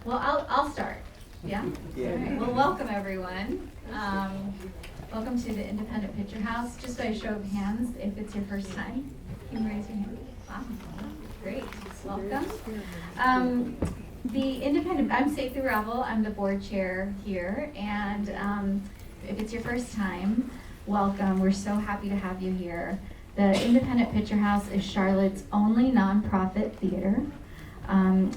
Well, I'll start. Yeah? Yeah. All right. Well, welcome everyone. Welcome to the Independent Picture House. Just by a show of hands, if it's your first time, you can raise your hand. Wow. Great. Welcome. I'm Setu Raval. I'm the board chair here. And if it's your first time, welcome. We're so happy to have you here. The Independent Picture House is Charlotte's only nonprofit theater.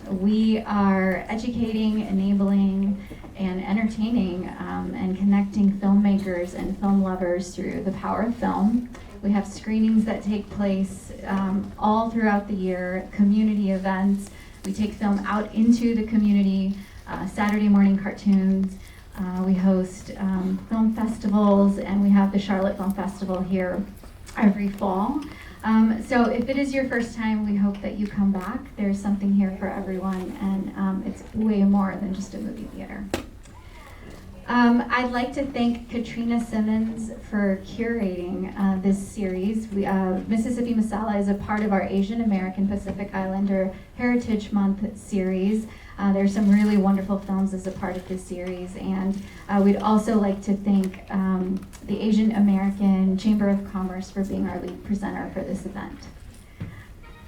We are educating, enabling, and entertaining and connecting filmmakers and film lovers through the power of film. We have screenings that take place all throughout the year, community events. We take film out into the community, Saturday morning cartoons. We host film festivals, and we have the Charlotte Film Festival here every fall. So if it is your first time, we hope that you come back. There's something here for everyone, and it's way more than just a movie theater. I'd like to thank Katrina Simmons for curating this series. Mississippi Masala is a part of our Asian American Pacific Islander Heritage Month series. There's some really wonderful films as a part of this series, and we'd also like to thank the Asian American Chamber of Commerce for being our lead presenter for this event.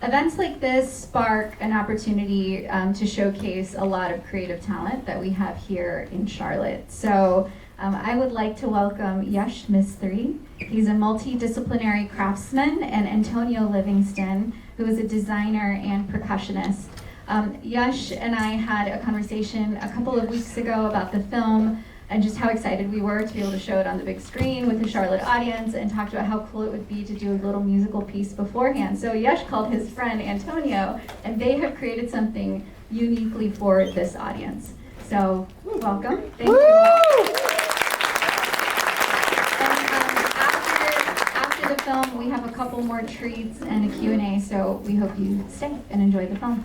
Events like this spark an opportunity to showcase a lot of creative talent that we have here in Charlotte. So I would like to welcome Yash Mistry. He's a multidisciplinary craftsman, and Antonio Livingston, who is a designer and percussionist. Yash and I had a conversation a couple of weeks ago about the film and just how excited we were to be able to show it on the big screen with the Charlotte audience, and talked about how cool it would be to do a little musical piece beforehand. So Yash called his friend Antonio, and they have created something uniquely for this audience. So welcome. Thank you. After the film, we have a couple more treats and a Q&A, so we hope you stay and enjoy the film.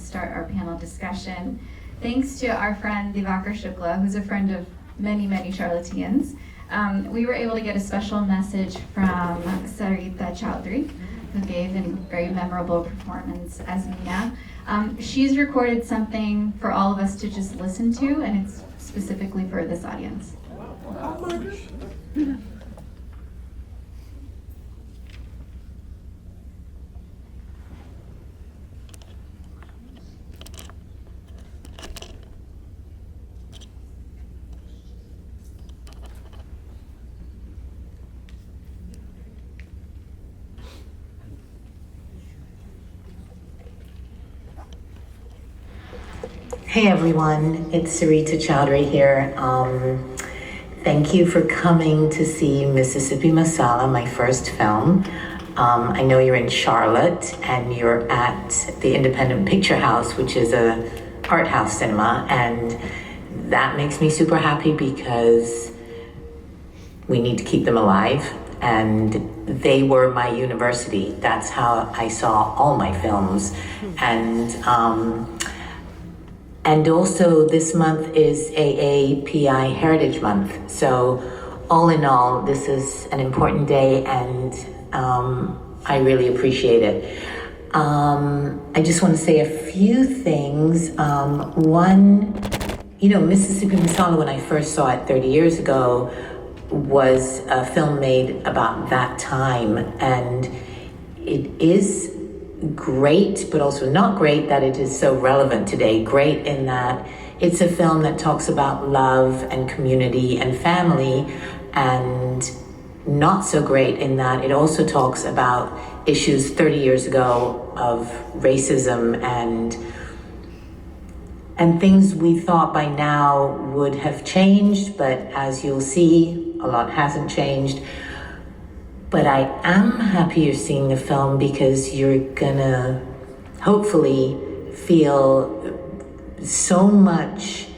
start our panel discussion. Thanks to our friend Divakar Shukla, who's a friend of many, many Charlotteans, we were able to get a special message from Sarita Chowdhury, who gave a very memorable performance as Mina. She's recorded something for all of us to just listen to, and it's specifically for this audience. Oh my gosh. Hey everyone, it's Sarita Chowdhury here. Thank you for coming to see Mississippi Masala, my first film. I know you're in Charlotte and you're at the Independent Picture House, which is a art house cinema, and that makes me super happy because we need to keep them alive, and they were my university. That's how I saw all my films. And also this month is AAPI Heritage Month. So all in all, this is an important day, and I really appreciate it. I just want to say a few things. One, Mississippi Masala, when I first saw it 30 years ago, was a film made about that time, and it is great, but also not great that it is so relevant today. Great in that it's a film that talks about love and community and family, and not so great in that it also talks about issues 30 years ago of racism and things we thought by now would have changed, but as you'll see, a lot hasn't changed. But I am happy you're seeing the film because you're gonna hopefully feel so much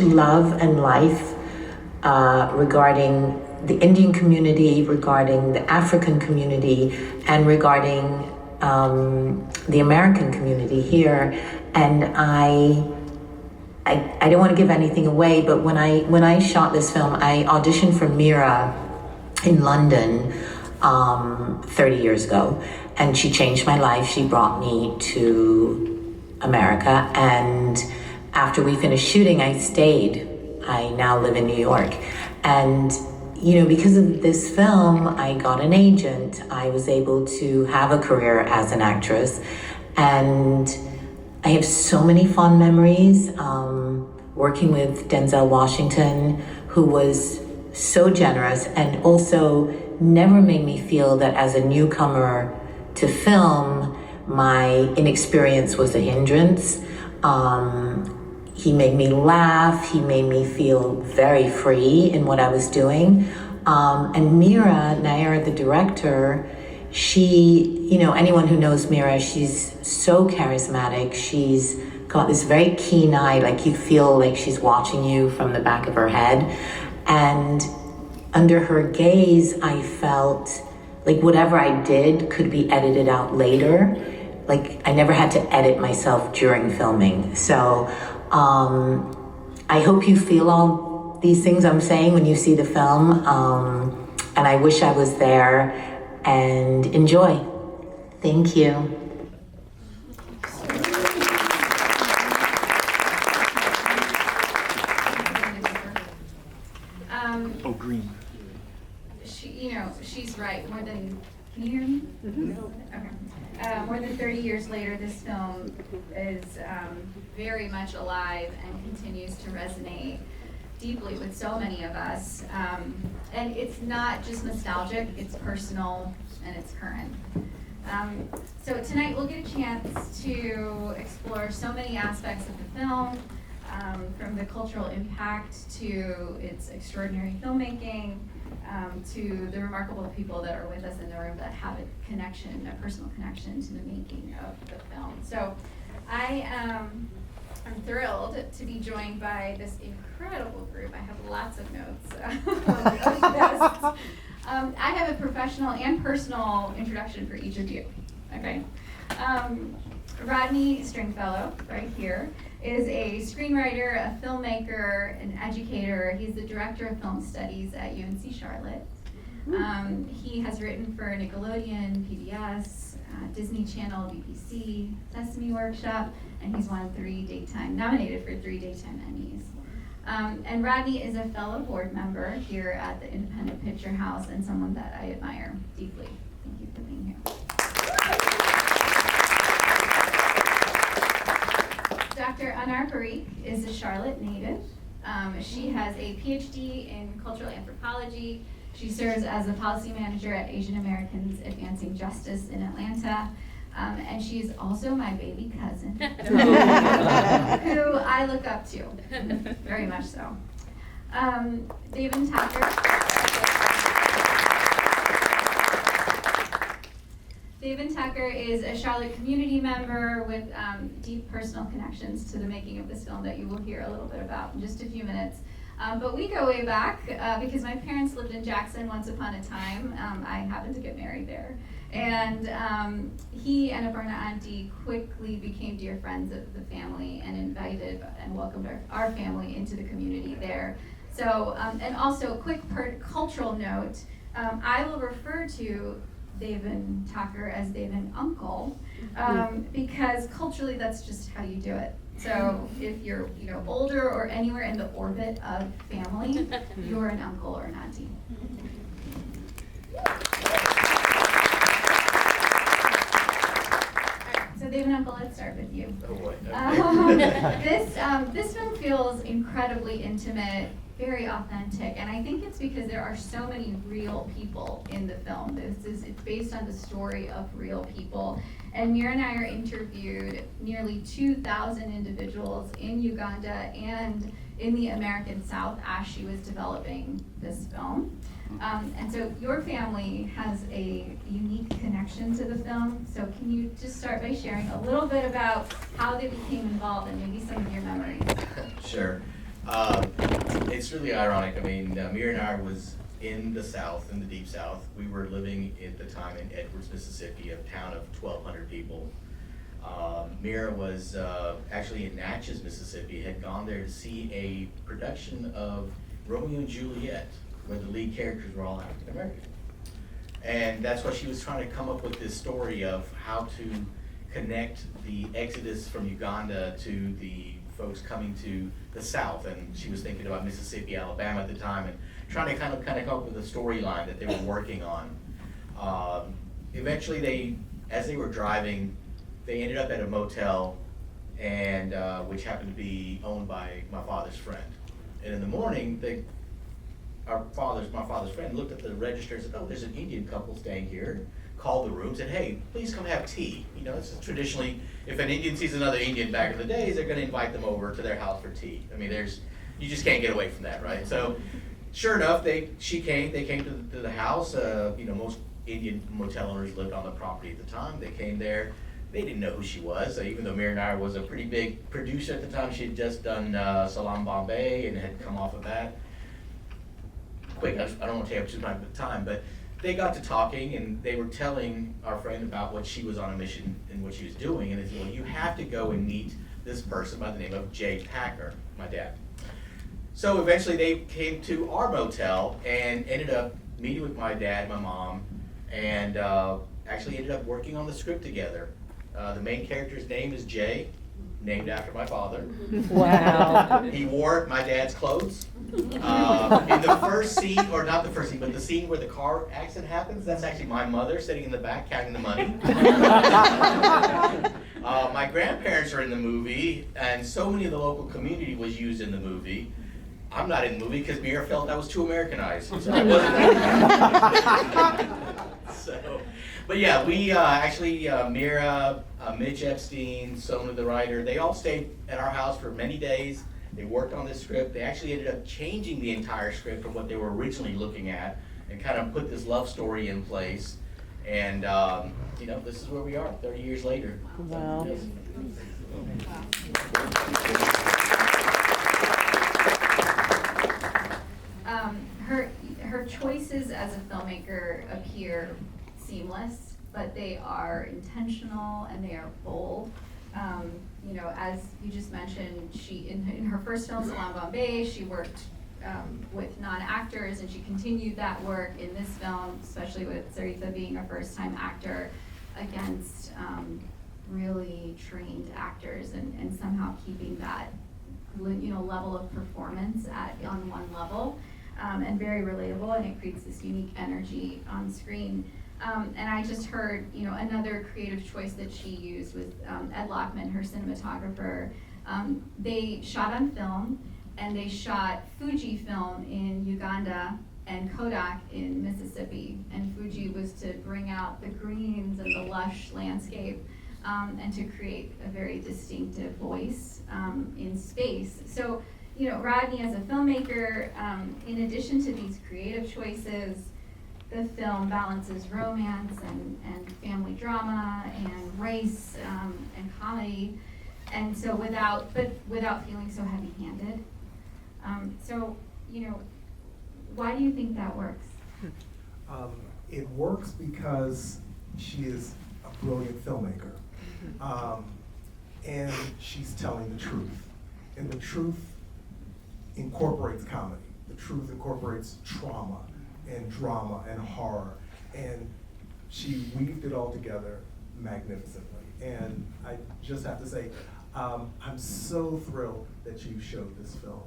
love and life regarding the Indian community, regarding the African community, and regarding the American community here. And I don't want to give anything away, but when I shot this film, I auditioned for Mira in London 30 years ago, and she changed my life. She brought me to America, and after we finished shooting, I stayed. I now live in New York, and because of this film, I got an agent. I was able to have a career as an actress, and I have so many fond memories working with Denzel Washington, who was so generous and also never made me feel that as a newcomer to film, my inexperience was a hindrance. He made me laugh, he made me feel very free in what I was doing. And Mira Nair, the director, she, anyone who knows Mira, she's so charismatic. She's got this very keen eye, like you feel like she's watching you from the back of her head. And under her gaze, I felt like whatever I did could be edited out later. Like I never had to edit myself during filming. So I hope you feel all these things I'm saying when you see the film. And I wish I was there, and enjoy. Thank you. Green. She's right. Can you hear me? Mm-hmm. Okay. More than 30 years later, this film is very much alive and continues to resonate deeply with so many of us. And it's not just nostalgic, it's personal and it's current. So tonight we'll get a chance to explore so many aspects of the film, from the cultural impact to its extraordinary filmmaking, to the remarkable people that are with us in the room that have a personal connection to the making of the film. So I'm thrilled to be joined by this incredible group. I have lots of notes. I have a professional and personal introduction for each of you. Okay. Rodney Stringfellow, right here, is a screenwriter, a filmmaker, an educator. He's the director of film studies at UNC Charlotte. He has written for Nickelodeon, PBS, Disney Channel, BBC, Sesame Workshop, and he's nominated for 3 Daytime Emmys. And Rodney is a fellow board member here at the Independent Picture House and someone that I admire deeply. Thank you for being here. Dr. Anar Parikh is a Charlotte native. She has a PhD in cultural anthropology. She serves as a policy manager at Asian Americans Advancing Justice in Atlanta. And she's also my baby cousin, who I look up to, very much so. Deven Thaker is a Charlotte community member with deep personal connections to the making of this film that you will hear a little bit about in just a few minutes. But we go way back because my parents lived in Jackson once upon a time. I happened to get married there. And he and Aparna Auntie quickly became dear friends of the family and invited and welcomed our family into the community there. So, and also a quick cultural note, I will refer to Deven Thaker as Deven Uncle, because culturally that's just how you do it. So if you're older or anywhere in the orbit of family, you're an uncle or an auntie. So Deven Uncle, let's start with you. Oh boy. This film feels incredibly intimate, very authentic, and I think it's because there are so many real people in the film. It's based on the story of real people. And Mira Nair interviewed nearly 2,000 individuals in Uganda and in the American South as she was developing this film. And so your family has a unique connection to the film. So can you just start by sharing a little bit about how they became involved and maybe some of your memories? Sure. It's really ironic. I mean, Mira Nair was in the South, in the Deep South. We were living at the time in Edwards, Mississippi, a town of 1,200 people. Mira was actually in Natchez, Mississippi, had gone there to see a production of Romeo and Juliet, where the lead characters were all African American. And that's why she was trying to come up with this story of how to connect the exodus from Uganda to the folks coming to the South. And she was thinking about Mississippi, Alabama at the time, and trying to kind of come up with a storyline that they were working on. Eventually, as they were driving, they ended up at a motel, and which happened to be owned by my father's friend. And in the morning, my father's friend looked at the register and said, "Oh, there's an Indian couple staying here." Called the room, said, "Hey, please come have tea." You know, this is traditionally, if an Indian sees another Indian back in the days, they're going to invite them over to their house for tea. I mean, you just can't get away from that, right? So, sure enough, they came to the house. Most Indian motel owners lived on the property at the time. They came there. They didn't know who she was. Even though Mira Nair was a pretty big producer at the time, she had just done Salam Bombay and had come off of that. Quick, I don't want to take up too much time, but they got to talking, and they were telling our friend about what she was on a mission and what she was doing, and they said, "Well, you have to go and meet this person by the name of Jay Packer," my dad. So eventually they came to our motel and ended up meeting with my dad, my mom, and actually ended up working on the script together. The main character's name is Jay, named after my father. Wow. He wore my dad's clothes. In the first scene, or not the first scene, but the scene where the car accident happens, that's actually my mother sitting in the back counting the money. My grandparents are in the movie, and so many of the local community was used in the movie. I'm not in the movie because Mira felt I was too Americanized. So I wasn't. But yeah, we actually, Mira, Mitch Epstein, Sona the writer, they all stayed at our house for many days. They worked on this script. They actually ended up changing the entire script from what they were originally looking at and kind of put this love story in place. And, this is where we are 30 years later. Wow. Yes. Her choices as a filmmaker appear seamless. but they are intentional and they are bold. As you just mentioned, she in her first film, Salam Bombay, she worked with non-actors, and she continued that work in this film, especially with Sarita being a first-time actor, against really trained actors, and somehow keeping that level of performance on one level, and very relatable, and it creates this unique energy on screen. And I just heard, another creative choice that she used with Ed Lockman, her cinematographer. They shot on film, and they shot Fujifilm in Uganda and Kodak in Mississippi. And Fuji was to bring out the greens and the lush landscape, and to create a very distinctive voice in space. So, Rodney, as a filmmaker, in addition to these creative choices, the film balances romance and family drama and race and comedy, and so without feeling so heavy-handed. Why do you think that works? It works because she is a brilliant filmmaker, and she's telling the truth, and the truth incorporates comedy. The truth incorporates trauma and drama and horror, and she weaved it all together magnificently. And I just have to say, I'm so thrilled that you showed this film.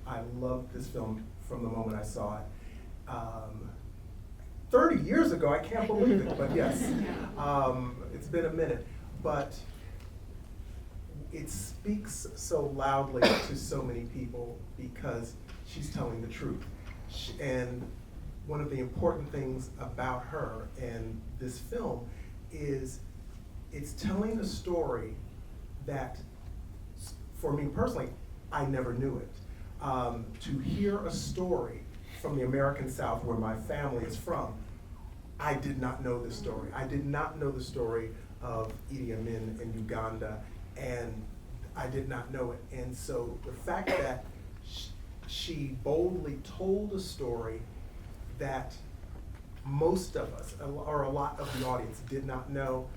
I loved this film from the moment I saw it. 30 years ago, I can't believe it, but yes, it's been a minute. But it speaks so loudly to so many people because she's telling the truth. And one of the important things about her and this film is it's telling a story that, for me personally, I never knew it. To hear a story from the American South, where my family is from, I did not know this story. I did not know the story of Idi Amin in Uganda, and I did not know it. And so the fact that she boldly told a story that most of us, or a lot of the audience, did not know,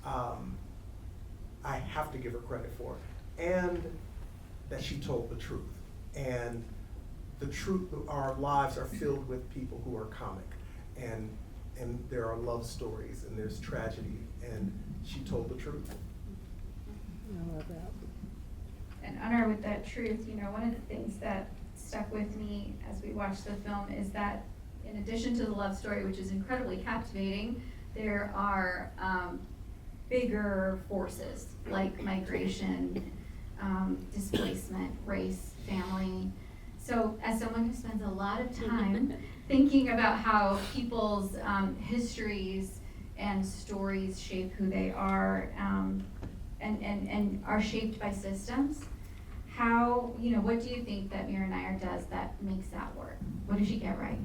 I have to give her credit for, and that she told the truth. And the truth, our lives are filled with people who are comic, and there are love stories, and there's tragedy, and she told the truth. I love that. And Anar, with that truth, one of the things that stuck with me as we watched the film is that in addition to the love story, which is incredibly captivating, there are bigger forces like migration, displacement, race, family. So as someone who spends a lot of time thinking about how people's histories and stories shape who they are, and are shaped by systems, what do you think that Mira Nair does that makes that work? What does she get right?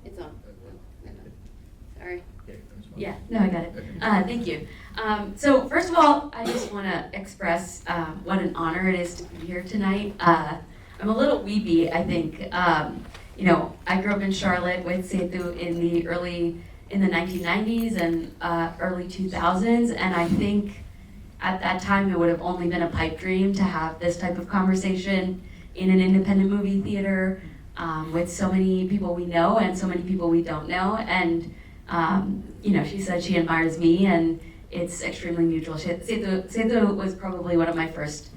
It's on. Sorry. Yeah. Yeah, no, I got it. Thank you. So first of all, I just want to express what an honor it is to be here tonight. I'm a little weepy, I think. I grew up in Charlotte with Setu in the 1990s and early 2000s, and I think at that time it would have only been a pipe dream to have this type of conversation in an independent movie theater with so many people we know and so many people we don't know. And she said she admires me, and it's extremely mutual. Setu was probably one of my first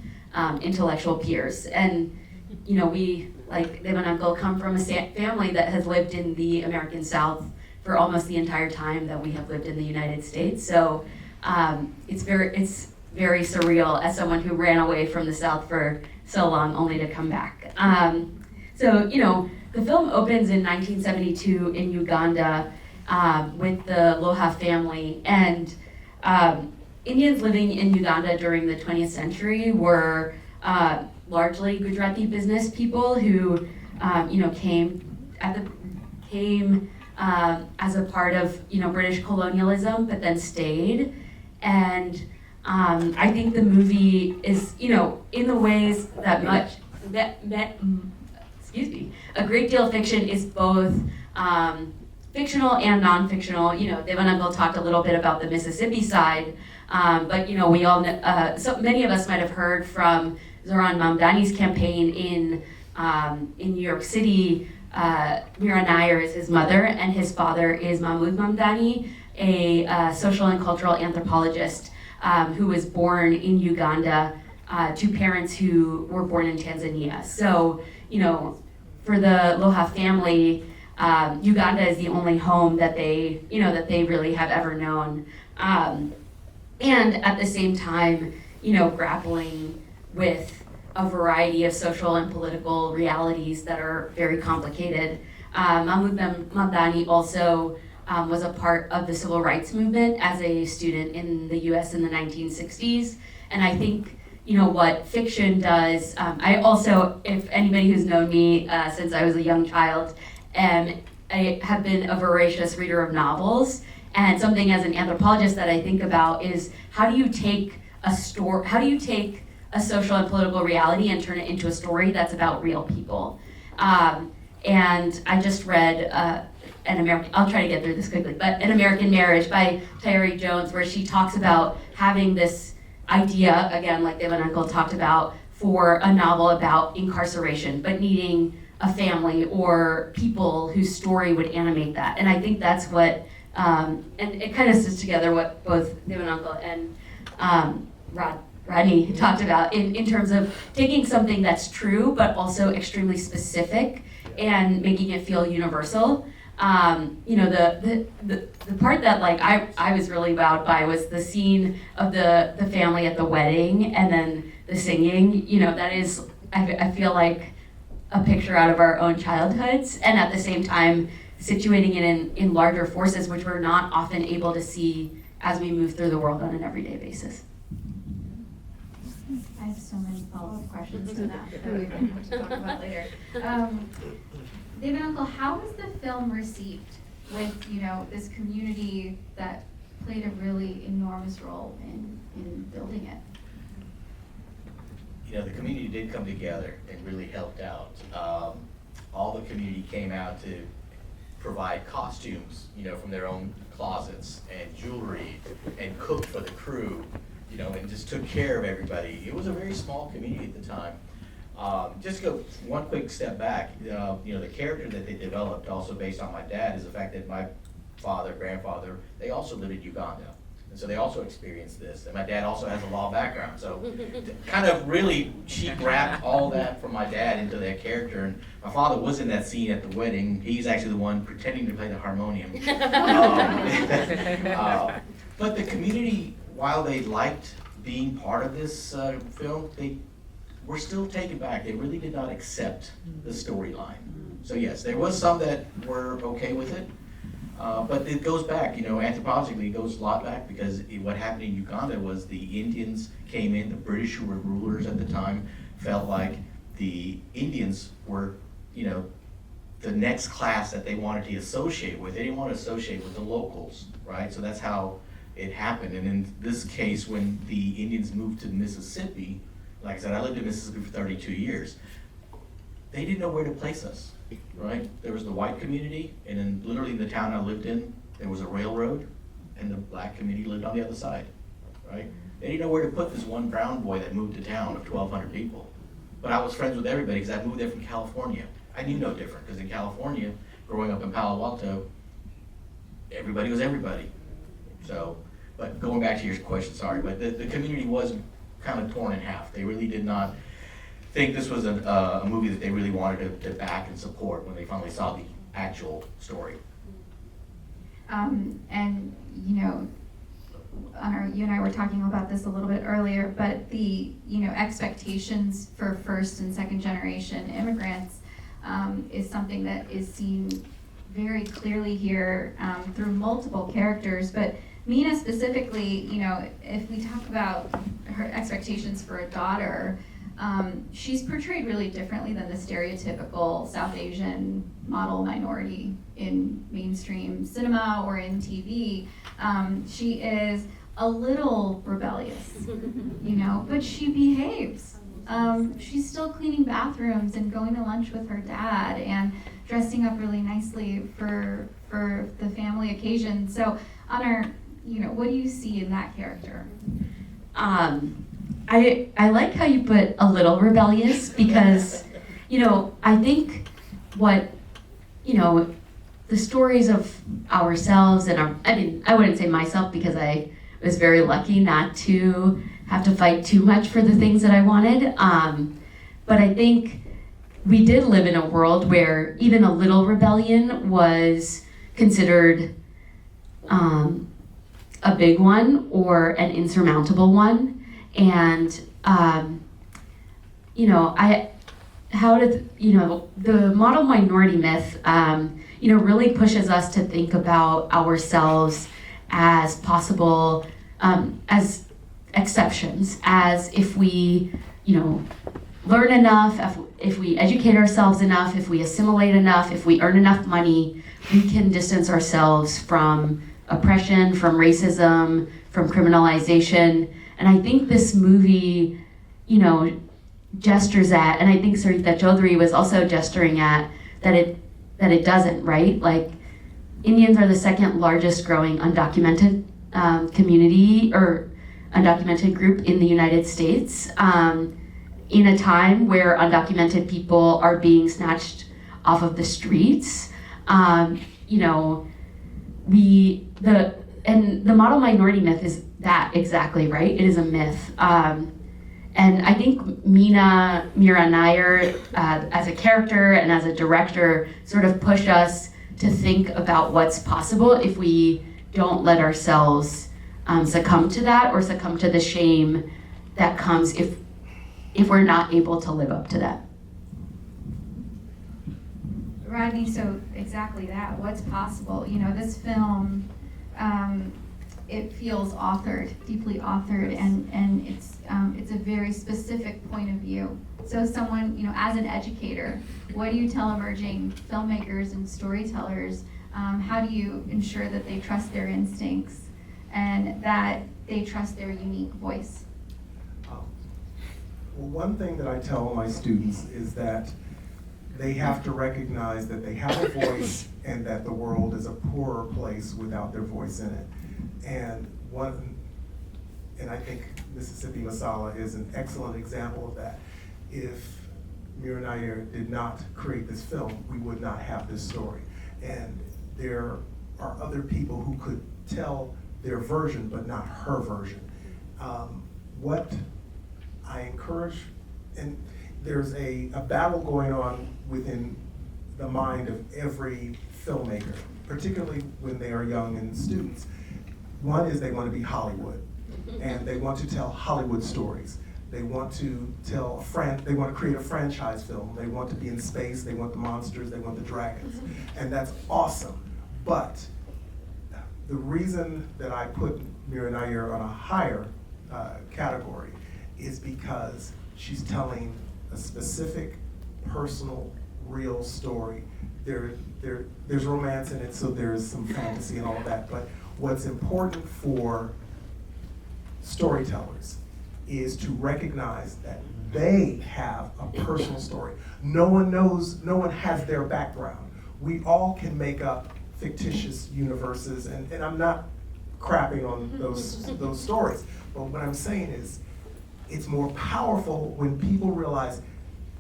intellectual peers. And, we, like Deven and Uncle, come from a family that has lived in the American South for almost the entire time that we have lived in the United States. So it's very surreal as someone who ran away from the South for so long only to come back. The film opens in 1972 in Uganda with the Loha family, and Indians living in Uganda during the 20th century were largely Gujarati business people who came as a part of British colonialism, but then stayed. And I think the movie is in the ways that a great deal of fiction is both fictional and non-fictional. You know, Deven Uncle talked a little bit about the Mississippi side, but you know, we all so many of us might have heard from Zoran Mamdani's campaign in New York City. Mira Nair is his mother, and his father is Mahmoud Mamdani, a social and cultural anthropologist who was born in Uganda to parents who were born in Tanzania. So, you know, for the Loha family, Uganda is the only home that they really have ever known. And at the same time, you know, grappling with a variety of social and political realities that are very complicated. Mahmoud Mamdani also was a part of the civil rights movement as a student in the US in the 1960s. And I think, you know, what fiction does, I also, if anybody who's known me since I was a young child, I have been a voracious reader of novels. And something as an anthropologist that I think about is how do you take a social and political reality and turn it into a story that's about real people? And I just read I'll try to get through this quickly, but An American Marriage by Tayari Jones, where she talks about having this idea, again, like Deven Uncle talked about, for a novel about incarceration, but needing a family or people whose story would animate that. And I think that's what, and it kind of sits together what both Deven Uncle and Rodney talked about in terms of taking something that's true, but also extremely specific and making it feel universal. You know, the part that like I was really wowed by was the scene of the family at the wedding and then the singing. You know, that is, I feel like a picture out of our own childhoods, and at the same time situating it in larger forces, which we're not often able to see as we move through the world on an everyday basis. I have so many follow-up questions to that we're going to talk about later. Deven Uncle, how was the film received with, you know, this community that played a really enormous role in building it? You know, the community did come together and really helped out. All the community came out to provide costumes, you know, from their own closets and jewelry, and cooked for the crew, you know, and just took care of everybody. It was a very small community at the time. Just to go one quick step back, you know, the character that they developed, also based on my dad, is the fact that my father, grandfather, they also lived in Uganda. And so they also experienced this. And my dad also has a law background. So kind of really cheap wrapped all that from my dad into that character. And my father was in that scene at the wedding. He's actually the one pretending to play the harmonium. But the community, while they liked being part of this film, they were still taken back. They really did not accept the storyline. So yes, there was some that were okay with it. But it goes back, you know, anthropologically, it goes a lot back, because what happened in Uganda was the Indians came in, the British, who were rulers at the time, felt like the Indians were, you know, the next class that they wanted to associate with. They didn't want to associate with the locals, right? So that's how it happened. And in this case, when the Indians moved to Mississippi, like I said, I lived in Mississippi for 32 years, they didn't know where to place us. Right? There was the white community, and then literally in the town I lived in, there was a railroad, and the black community lived on the other side, right? They didn't know where to put this one brown boy that moved to town of 1,200 people. But I was friends with everybody because I moved there from California. I knew no different, because in California, growing up in Palo Alto, everybody was everybody. So, but going back to your question, sorry, but the community was kind of torn in half. They really did not think this was a movie that they really wanted to back and support when they finally saw the actual story. And, you know, Anar, you and I were talking about this a little bit earlier, but the, you know, expectations for first and second generation immigrants is something that is seen very clearly here through multiple characters. But Mina specifically, you know, if we talk about her expectations for a daughter, she's portrayed really differently than the stereotypical South Asian model minority in mainstream cinema or in TV. She is a little rebellious, you know, but she behaves she's still cleaning bathrooms and going to lunch with her dad and dressing up really nicely for the family occasion. So, Anar, what do you see in that character? I like how you put a little rebellious because, I think what, the stories of ourselves and I wouldn't say myself because I was very lucky not to have to fight too much for the things that I wanted. But I think we did live in a world where even a little rebellion was considered a big one or an insurmountable one. And, the model minority myth, really pushes us to think about ourselves as possible, as exceptions, as if we, learn enough, if we educate ourselves enough, if we assimilate enough, if we earn enough money, we can distance ourselves from oppression, from racism, from criminalization. And I think this movie, gestures at, and I think Sarita Chaudhary was also gesturing at, that it doesn't, right? Like, Indians are the second largest growing undocumented community or undocumented group in the United States, in a time where undocumented people are being snatched off of the streets. The model minority myth is that exactly, right? It is a myth. And I think Mira Nair, as a character and as a director, sort of pushed us to think about what's possible if we don't let ourselves succumb to that or succumb to the shame that comes if we're not able to live up to that. Rodney, so exactly that. What's possible? This film, it feels authored, deeply authored, and it's a very specific point of view. So someone, as an educator, what do you tell emerging filmmakers and storytellers? How do you ensure that they trust their instincts and that they trust their unique voice? Well, one thing that I tell my students is that they have to recognize that they have a voice and that the world is a poorer place without their voice in it. And I think Mississippi Masala is an excellent example of that. If Mira Nair did not create this film, we would not have this story. And there are other people who could tell their version, but not her version. What I encourage, and there's a battle going on within the mind of every filmmaker, particularly when they are young and students. One is they want to be Hollywood, and they want to tell Hollywood stories. They want to they want to create a franchise film. They want to be in space, they want the monsters, they want the dragons, and that's awesome. But the reason that I put Mira Nair on a higher category is because she's telling a specific, personal, real story. There's romance in it, so there's some fantasy and all of that, but what's important for storytellers is to recognize that they have a personal story. No one has their background. We all can make up fictitious universes, and I'm not crapping on those stories, but what I'm saying is it's more powerful when people realize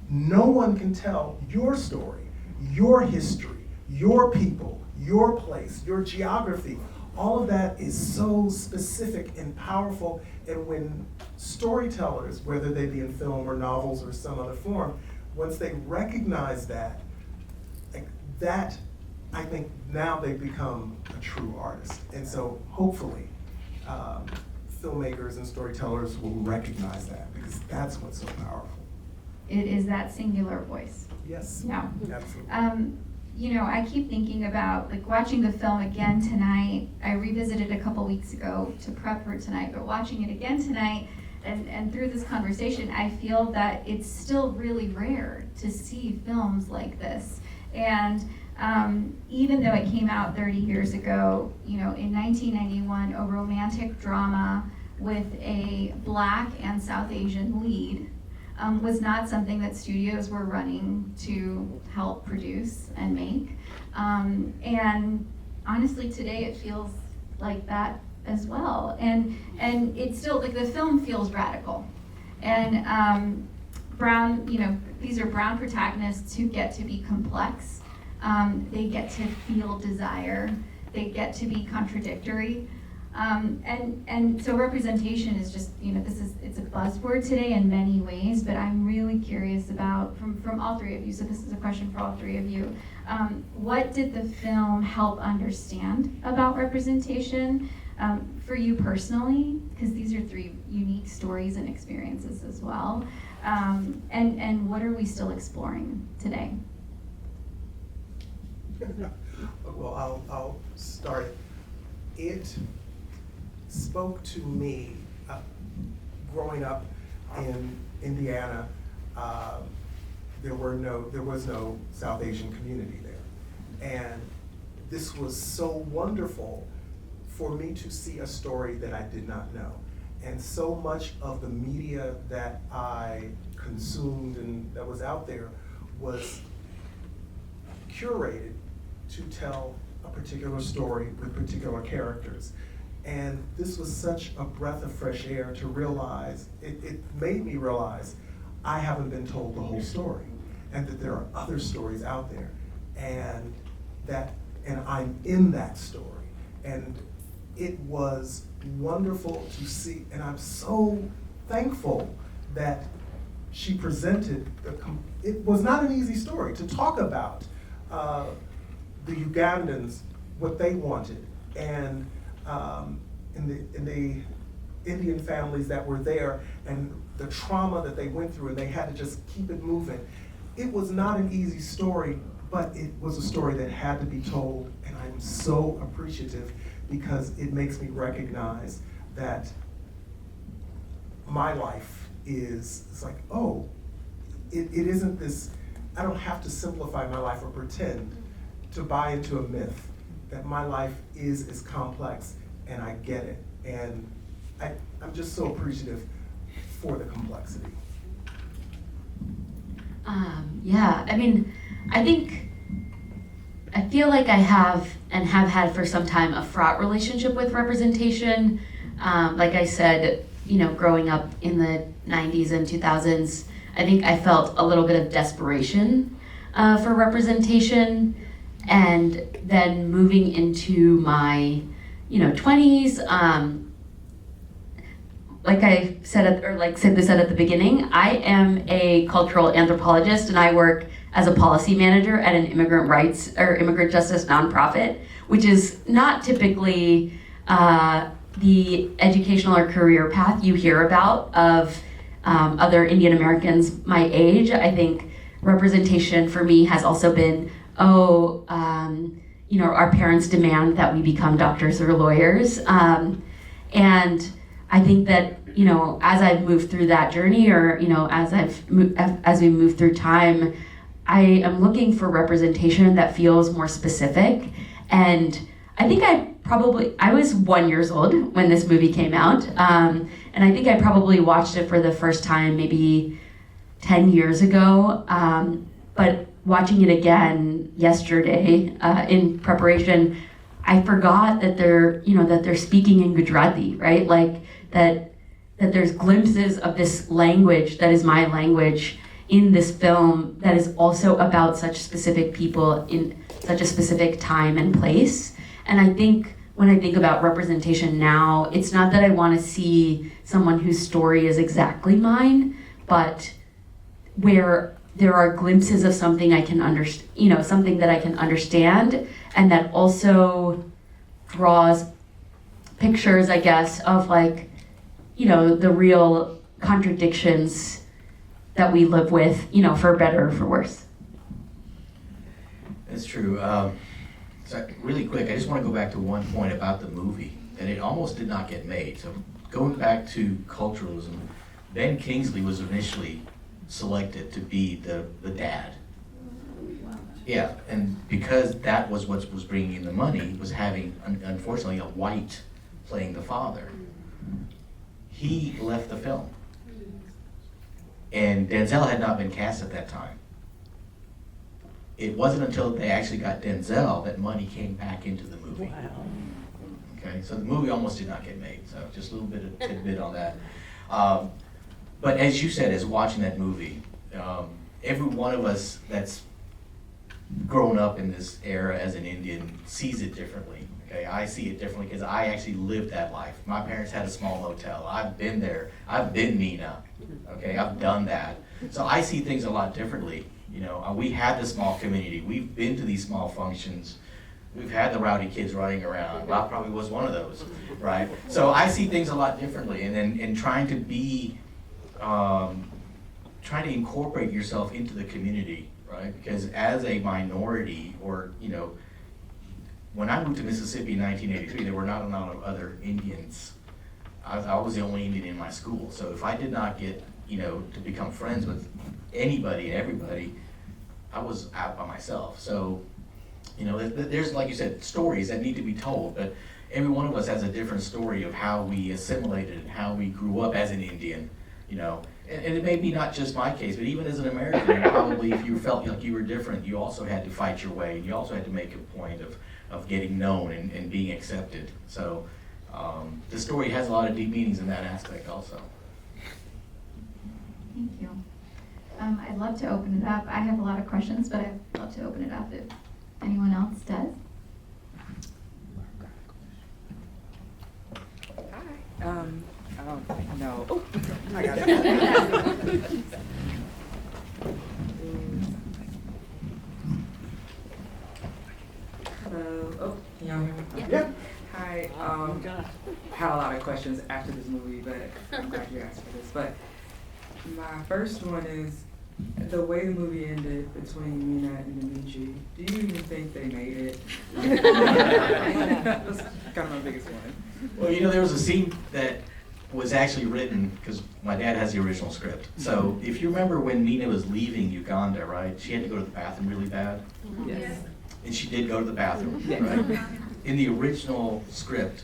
no one can tell your story, your history, your people, your place, your geography. All of that is so specific and powerful, and when storytellers, whether they be in film or novels or some other form, once they recognize that, I think now they become a true artist. And so hopefully, filmmakers and storytellers will recognize that, because that's what's so powerful. It is that singular voice. Yes. Yeah. Absolutely. I keep thinking about watching the film again tonight. I revisited a couple weeks ago to prep for tonight, but watching it again tonight and through this conversation, I feel that it's still really rare to see films like this. And even though it came out 30 years ago, in 1991, a romantic drama with a Black and South Asian lead was not something that studios were running to help produce and make. And honestly, today it feels like that as well. And it's still, like, the film feels radical. And brown, these are brown protagonists who get to be complex. They get to feel desire. They get to be contradictory. And so representation is just, it's a buzzword today in many ways, but I'm really curious about, from all three of you, so this is a question for all three of you, what did the film help understand about representation for you personally? Because these are three unique stories and experiences as well. And what are we still exploring today? Well, I'll start. It spoke to me growing up in Indiana. There was no South Asian community there, and this was so wonderful for me to see a story that I did not know. And so much of the media that I consumed and that was out there was curated to tell a particular story with particular characters. And this was such a breath of fresh air to realize, it made me realize I haven't been told the whole story, and that there are other stories out there, and I'm in that story. And it was wonderful to see, and I'm so thankful that she presented, it was not an easy story to talk about the Ugandans, what they wanted, and in the Indian families that were there, and the trauma that they went through, and they had to just keep it moving. It was not an easy story, but it was a story that had to be told, and I'm so appreciative because it makes me recognize that my life it's like, oh, it isn't this, I don't have to simplify my life or pretend to buy into a myth, that my life is as complex, and I get it. And I'm just so appreciative for the complexity. Yeah, I mean, I feel like I have and have had for some time a fraught relationship with representation. Like I said, growing up in the 90s and 2000s, I think I felt a little bit of desperation for representation. And then moving into my, 20s, like I said, like Setu said at the beginning, I am a cultural anthropologist, and I work as a policy manager at an immigrant rights or immigrant justice nonprofit, which is not typically the educational or career path you hear about of other Indian Americans my age. I think representation for me has also been, our parents demand that we become doctors or lawyers. And I think that, as I've moved through that journey, or, as we move through time, I am looking for representation that feels more specific. And I think I was 1 year old when this movie came out. And I think I probably watched it for the first time maybe 10 years ago. But watching it again yesterday in preparation, I forgot that they're speaking in Gujarati, right? Like that there's glimpses of this language that is my language in this film that is also about such specific people in such a specific time and place. And I think when I think about representation now, it's not that I want to see someone whose story is exactly mine, but where there are glimpses of something I can understand, something that I can understand, and that also draws pictures, I guess, of the real contradictions that we live with, for better or for worse. That's true. So really quick, I just want to go back to one point about the movie, and it almost did not get made. So going back to culturalism, Ben Kingsley was initially selected to be the dad. Yeah, and because that was what was bringing in the money, was having, unfortunately, a white playing the father. He left the film. And Denzel had not been cast at that time. It wasn't until they actually got Denzel that money came back into the movie. Wow. Okay, so the movie almost did not get made, so just a little bit of tidbit on that. But as you said, as watching that movie, every one of us that's grown up in this era as an Indian sees it differently. Okay, I see it differently because I actually lived that life. My parents had a small motel. I've been there. I've been Mina. Okay, I've done that. So I see things a lot differently. You know, we had the small community. We've been to these small functions. We've had the rowdy kids running around. Well, I probably was one of those, right? So I see things a lot differently, and then trying to be, trying to incorporate yourself into the community, right? Because as a minority, or you know, when I moved to Mississippi in 1983, there were not a lot of other Indians. I was the only Indian in my school, so if I did not get, you know, to become friends with anybody and everybody, I was out by myself. So, you know, there's, like you said, stories that need to be told, but every one of us has a different story of how we assimilated and how we grew up as an Indian, you know. And it may be not just my case, but even as an American, probably if you felt like you were different, you also had to fight your way, and you also had to make a point of getting known and being accepted. So the story has a lot of deep meanings in that aspect also. Thank you. I'd love to open it up. I have a lot of questions, but I'd love to open it up if anyone else does. I don't know. Oh, I got it. hello. Oh, can y'all hear me? Yeah. Hi. Had a lot of questions after this movie, but I'm glad you asked for this. But my first one is the way the movie ended between Mina and Dimitri. Do you even think they made it? That's kind of my biggest one. Well, you know, there was a scene that was actually written, because my dad has the original script. So if you remember when Mina was leaving Uganda, right, she had to go to the bathroom really bad. Yes. And she did go to the bathroom, right? In the original script,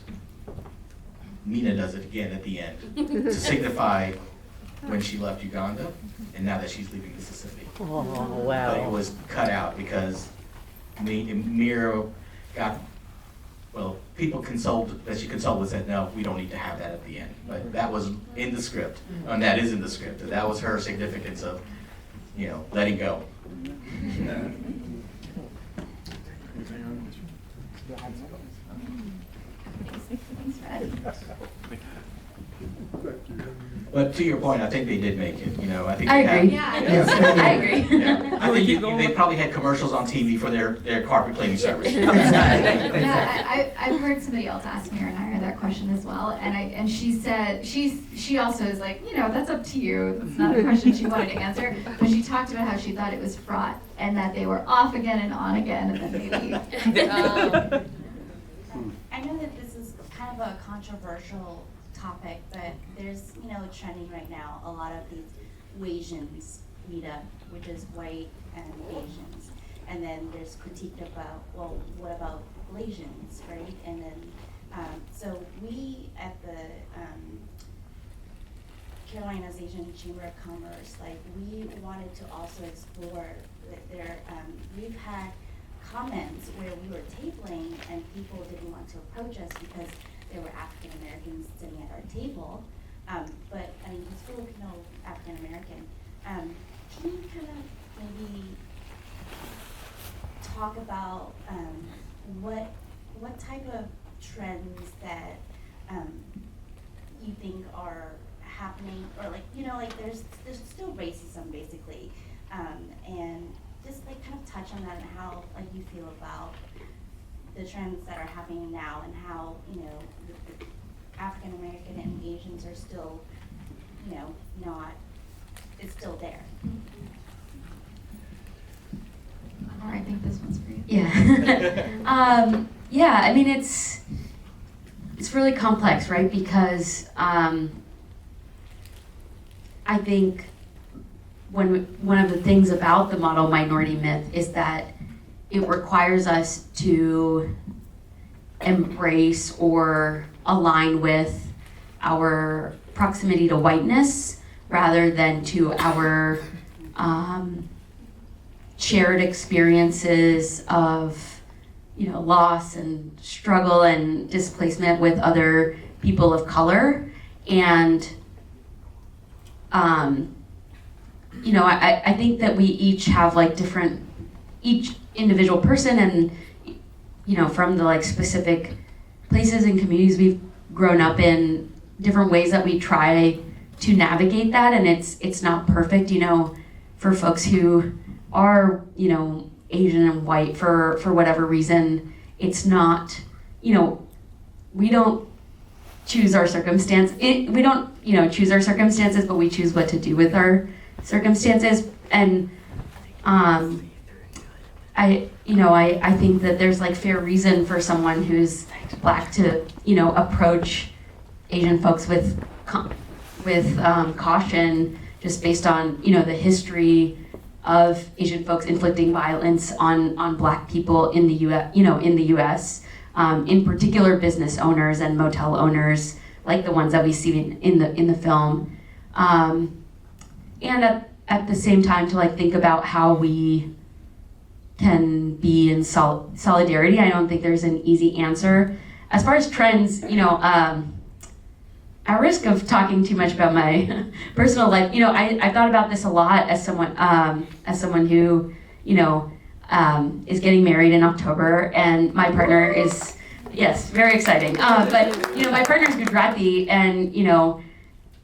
Mina does it again at the end to signify when she left Uganda and now that she's leaving Mississippi. Oh, But it wow. was cut out because Mira got, well, people that she consulted with said, no, we don't need to have that at the end. But that was in the script, and that is in the script. And that was her significance of, you know, letting go. Thanks, Fred. But to your point, I think they did make it, you know, I think I they agree. had- I agree. Yeah. I think they probably had commercials on TV for their carpet cleaning service. Yeah, I've heard somebody else ask Mira Nair that question as well, and she said she also is like, you know, that's up to you. It's not a question she wanted to answer, but she talked about how she thought it was fraught and that they were off again and on again, and then maybe. I know that this is kind of a controversial topic, but there's, you know, trending right now, a lot of these Wasians meet up, which is white and Asians. And then there's critique about, well, what about Malaysians, right? And then, so we at the Carolina's Asian Chamber of Commerce, like, we wanted to also explore that there, we've had comments where we were tabling and people didn't want to approach us because there were African Americans sitting at our table. But I mean, he's Filipino, African American. Can you kind of maybe talk about what type of trends that you think are happening, or like, you know, like there's still racism basically, and just like kind of touch on that and how like you feel about the trends that are happening now and how, you know, the African American and Asians are still, you know, not, it's still there. Or I think this one's for you. Yeah. Yeah, I mean, it's really complex, right? Because I think one of the things about the model minority myth is that it requires us to embrace or align with our proximity to whiteness rather than to our shared experiences of, loss and struggle and displacement with other people of color. And I think that we each have like each individual person and, from the like specific places and communities we've grown up in, different ways that we try to navigate that. And it's not perfect, for folks who are, Asian and white for whatever reason. It's not, we don't choose our circumstance. We don't, choose our circumstances, but we choose what to do with our circumstances. And I think that there's like fair reason for someone who's Black to, approach Asian folks with caution, just based on, the history of Asian folks inflicting violence on Black people in the U.S. In particular, business owners and motel owners, like the ones that we see in the film, and at the same time to like think about how we can be in solidarity. I don't think there's an easy answer. As far as trends, at risk of talking too much about my personal life, I thought about this a lot as someone who, is getting married in October, and my partner is, yes, very exciting. But my partner is Gujarati, and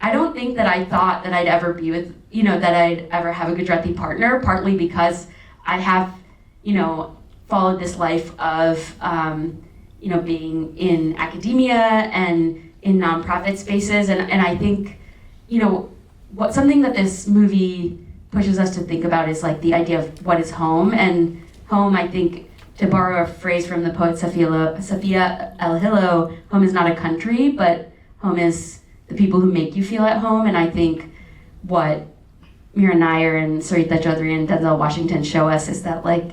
I don't think that I thought that I'd ever be with, that I'd ever have a Gujarati partner, partly because I have, followed this life of, being in academia and in nonprofit spaces, and I think, something that this movie pushes us to think about is like the idea of what is home. And home, I think, to borrow a phrase from the poet Safia El-Hillo, home is not a country, but home is the people who make you feel at home. And I think what Mira Nair and Sarita Chaudhary and Denzel Washington show us is that like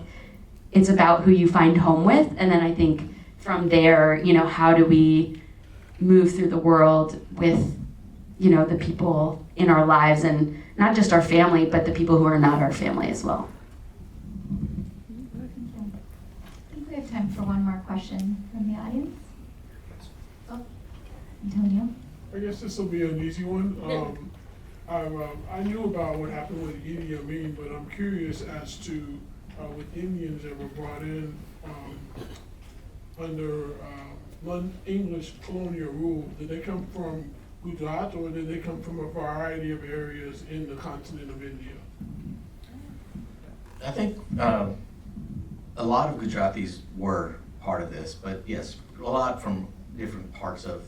it's about who you find home with. And then I think from there, how do we move through the world with, the people in our lives, and not just our family, but the people who are not our family as well. I think we have time for one more question from the audience. Oh, Antonio. I guess this will be an easy one. I knew about what happened with Idi Amin, but I'm curious as to with Indians that were brought in under English colonial rule. Did they come from Gujarat, or did they come from a variety of areas in the continent of India? I think a lot of Gujaratis were part of this, but yes, a lot from different parts of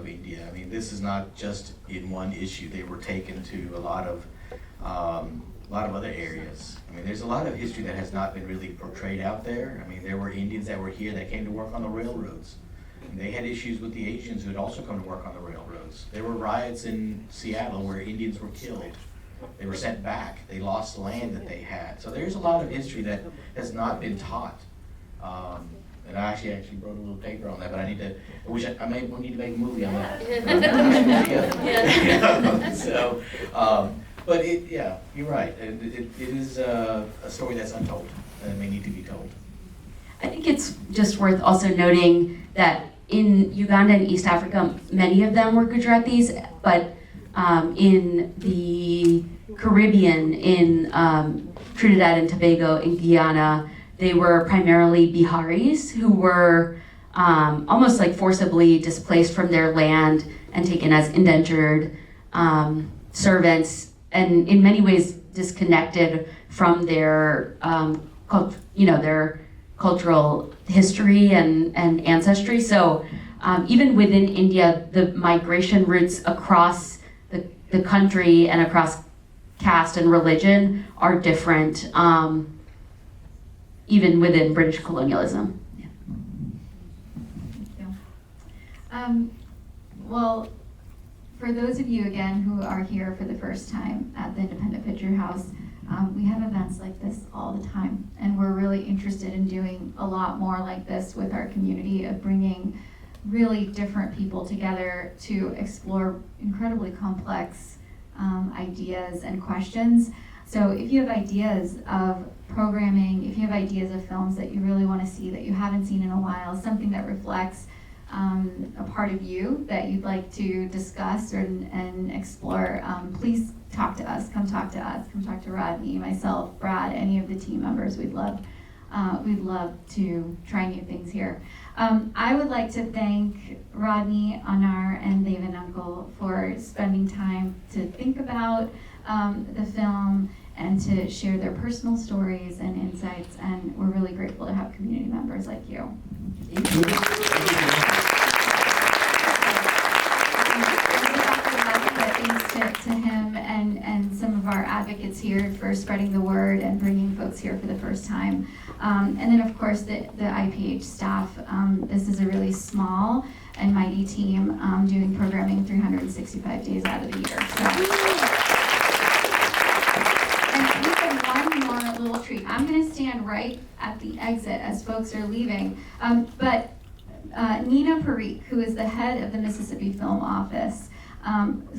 India. I mean, this is not just in one issue. They were taken to a lot of other areas. I mean, there's a lot of history that has not been really portrayed out there. I mean, there were Indians that were here that came to work on the railroads. And they had issues with the Asians who had also come to work on the railroads. There were riots in Seattle where Indians were killed. They were sent back. They lost land that they had. So there's a lot of history that has not been taught. And I actually wrote a little paper on that, but we need to make a movie on that. So, but you're right. It is a story that's untold and it may need to be told. I think it's just worth also noting that in Uganda and East Africa, many of them were Gujaratis, but in the Caribbean, in Trinidad and Tobago, in Guyana, they were primarily Biharis who were almost like forcibly displaced from their land and taken as indentured servants, and in many ways disconnected from their their cultural history and ancestry. So even within India, the migration routes across the country and across caste and religion are different, even within British colonialism. Yeah. Thank you. Well, for those of you again who are here for the first time at the Independent Picture House, we have events like this all the time, and we're really interested in doing a lot more like this with our community, of bringing really different people together to explore incredibly complex ideas and questions. So if you have ideas of programming, if you have ideas of films that you really want to see that you haven't seen in a while, something that reflects a part of you that you'd like to discuss and explore, please talk to us. Come talk to us. Come talk to Rodney, myself, Brad, any of the team members. We'd love to try new things here. I would like to thank Rodney, Anar, and Deven Uncle for spending time to think about the film and to share their personal stories and insights, and we're really grateful to have community members like you. Thanks to him and some of our advocates here for spreading the word and bringing folks here for the first time. And then of course the IPH staff. This is a really small and mighty team doing programming 365 days out of the year. And we have one more little treat. I'm going to stand right at the exit as folks are leaving. But Mira Parikh, who is the head of the Mississippi Film Office,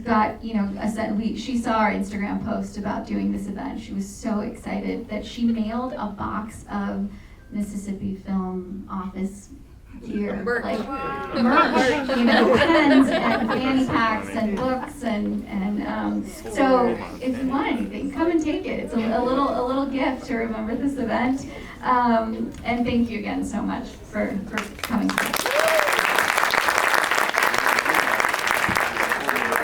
got, she saw our Instagram post about doing this event. She was so excited that she mailed a box of Mississippi Film Office gear, like merch, pens and fanny packs and books and so if you want anything, come and take it. It's a little gift to remember this event. And thank you again so much for coming.